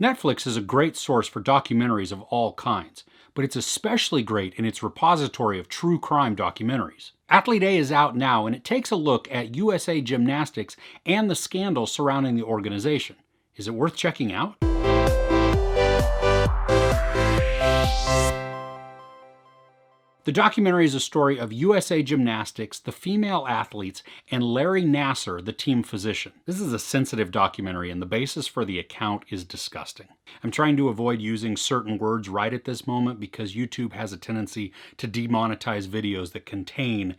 Netflix is a great source for documentaries of all kinds, but it's especially great in its repository of true crime documentaries. Athlete A is out now, and it takes a look at USA Gymnastics and the scandal surrounding the organization. Is it worth checking out? The documentary is a story of USA Gymnastics, the female athletes, and Larry Nassar, the team physician. This is a sensitive documentary, and the basis for the account is disgusting. I'm trying to avoid using certain words right at this moment because YouTube has a tendency to demonetize videos that contain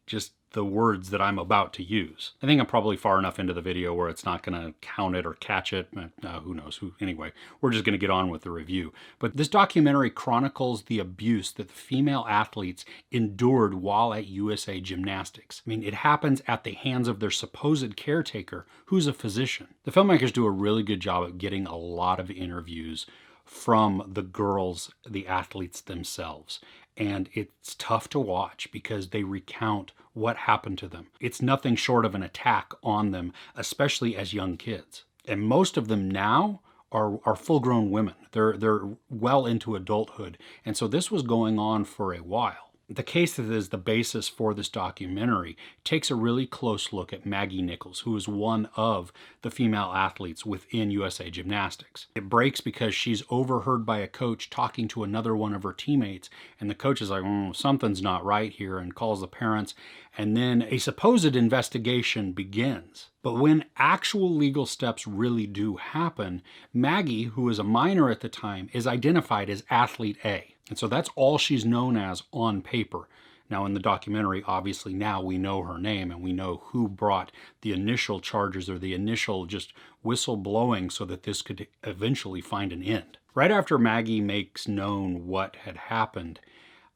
just the words that I'm about to use. I think I'm probably far enough into the video where it's not going to count it or catch it. Who knows? Anyway, we're just going to get on with the review. But this documentary chronicles the abuse that the female athletes endured while at USA Gymnastics. I mean, it happens at the hands of their supposed caretaker, who's a physician. The filmmakers do a really good job of getting a lot of interviews from the girls, the athletes themselves. And it's tough to watch because they recount what happened to them. It's nothing short of an attack on them, especially as young kids. And most of them now are full-grown women. They're well into adulthood. And so this was going on for a while. The case that is the basis for this documentary takes a really close look at Maggie Nichols, who is one of the female athletes within USA Gymnastics. It breaks because she's overheard by a coach talking to another one of her teammates, and the coach is like, something's not right here, and calls the parents, and then a supposed investigation begins. But when actual legal steps really do happen, Maggie, who is a minor at the time, is identified as Athlete A. And so that's all she's known as on paper. Now in the documentary, obviously now we know her name and we know who brought the initial charges or the initial just whistle blowing so that this could eventually find an end. Right after Maggie makes known what had happened,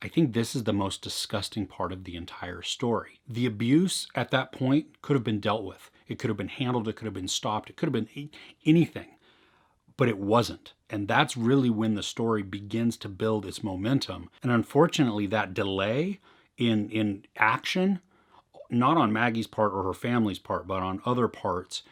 I think this is the most disgusting part of the entire story. The abuse at that point could have been dealt with. It could have been handled, it could have been stopped, it could have been anything. But it wasn't. And that's really when the story begins to build its momentum. And unfortunately, that delay in action, not on Maggie's part or her family's part, but on other parts,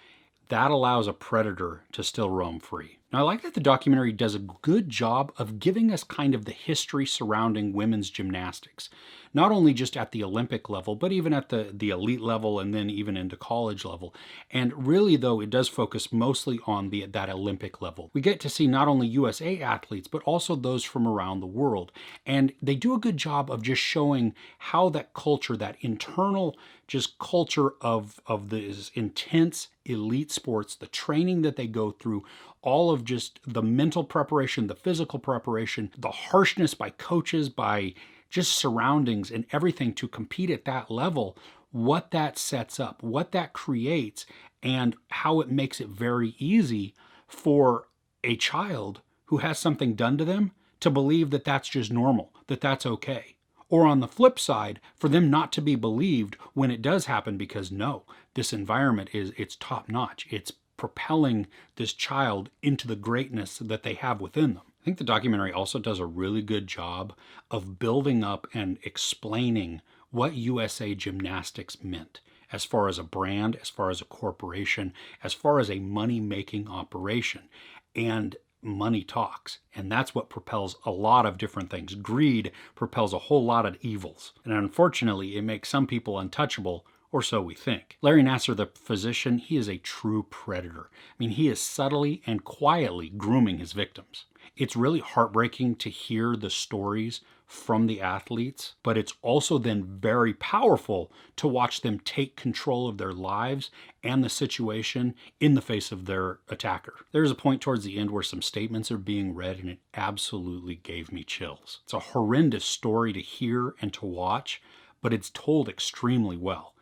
that allows a predator to still roam free. Now, I like that the documentary does a good job of giving us kind of the history surrounding women's gymnastics, not only just at the Olympic level, but even at the elite level and then even into college level. And really, though, it does focus mostly on that Olympic level. We get to see not only USA athletes, but also those from around the world. And they do a good job of just showing how that culture, that internal just culture of this intense elite sports, the training that they go through, all of just the mental preparation, the physical preparation, the harshness by coaches, by just surroundings and everything to compete at that level, what that sets up, what that creates, and how it makes it very easy for a child who has something done to them to believe that that's just normal, that that's okay. Or on the flip side, for them not to be believed when it does happen because no, this environment it's top notch. It's propelling this child into the greatness that they have within them. I think the documentary also does a really good job of building up and explaining what USA Gymnastics meant as far as a brand, as far as a corporation, as far as a money-making operation. And money talks, and that's what propels a lot of different things. Greed propels a whole lot of evils, and unfortunately it makes some people untouchable, or so we think. Larry Nassar, the physician, he is a true predator. I mean, he is subtly and quietly grooming his victims. It's really heartbreaking to hear the stories from the athletes, but it's also then very powerful to watch them take control of their lives and the situation in the face of their attacker. There's a point towards the end where some statements are being read and it absolutely gave me chills. It's a horrendous story to hear and to watch, but it's told extremely well.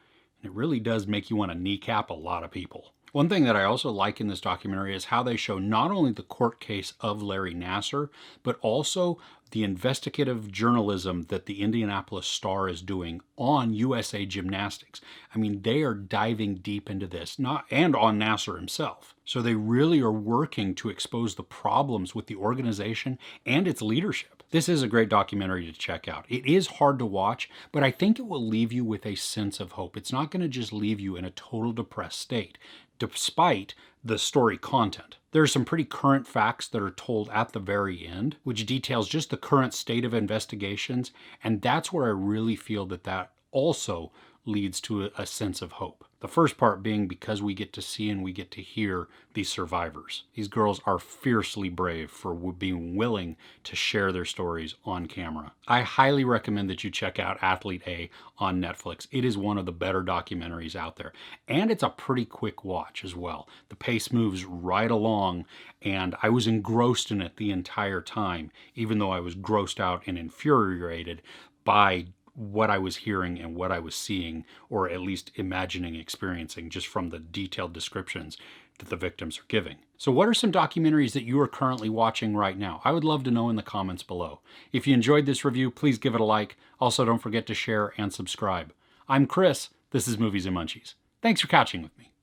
And it really does make you want to kneecap a lot of people. One thing that I also like in this documentary is how they show not only the court case of Larry Nassar, but also the investigative journalism that the Indianapolis Star is doing on USA Gymnastics. I mean, they are diving deep into this, and on Nassar himself. So they really are working to expose the problems with the organization and its leadership. This is a great documentary to check out. It is hard to watch, but I think it will leave you with a sense of hope. It's not going to just leave you in a total depressed state. despite the story content. There are some pretty current facts that are told at the very end, which details just the current state of investigations, and that's where I really feel that also leads to a sense of hope. The first part being because we get to see and we get to hear these survivors. These girls are fiercely brave for being willing to share their stories on camera. I highly recommend that you check out Athlete A on Netflix. It is one of the better documentaries out there. And it's a pretty quick watch as well. The pace moves right along, and I was engrossed in it the entire time, even though I was grossed out and infuriated by what I was hearing and what I was seeing, or at least imagining experiencing, just from the detailed descriptions that the victims are giving. So what are some documentaries that you are currently watching right now? I would love to know in the comments below. If you enjoyed this review, please give it a like. Also, don't forget to share and subscribe. I'm Chris. This is Movies and Munchies. Thanks for catching with me.